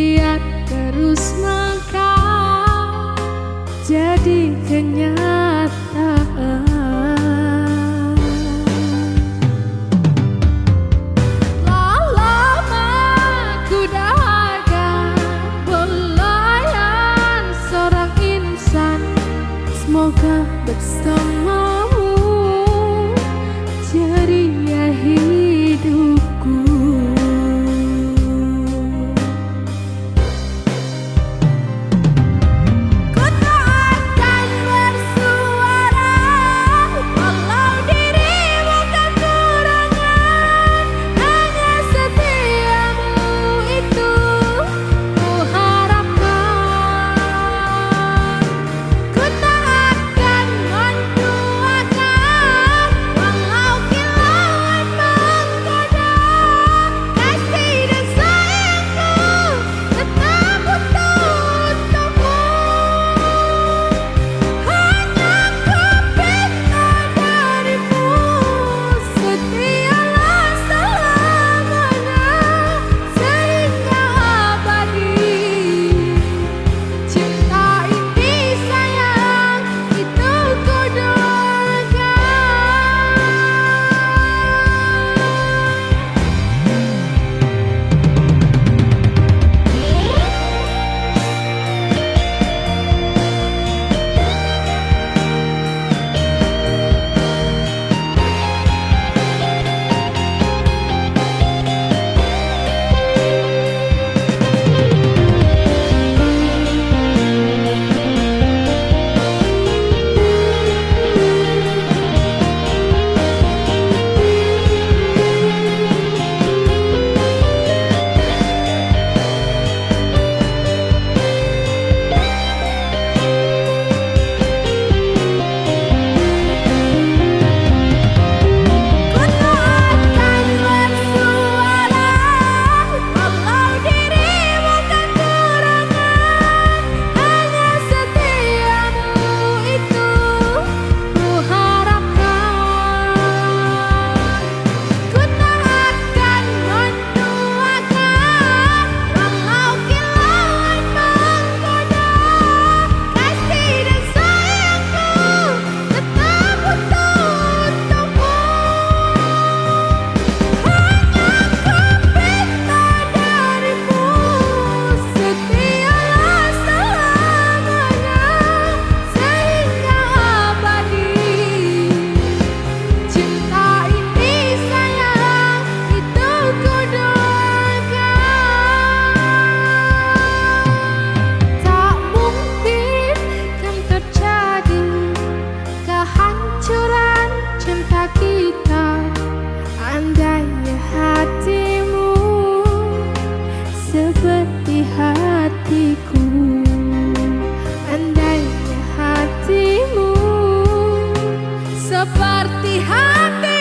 biar terus mengkau jadi kenyataan. Lama ku dahaga belayan seorang insan, semoga bersamamu ceria hidupku. Ku tak akan bersuara walau dirimu kekurangan, hanya setiamu itu ku harapkan. Ku tak akan menduakan walau kilauan menggoda, kasih dan sayangku tetap untukmu. Hanya ku minta darimu, setialah selamanya sehingga abadi. Cinta ini sayang, itu ku doakan. Ku tak akan bersuara walau dirimu kekurangan, hanya setiamu itu ku harapkan. Ku tak akan menduakan walau kilauan menggoda, kasih dan sayangku tetap untukmu. Hanya ku minta darimu, setialah selamanya sehingga abadi. Cinta ini sayang, itu ku doakan. Tak mungkin kan terjadi kehancuran cinta kita, andainya hatimu seperti hatiku, andainya hatimu seperti hatiku.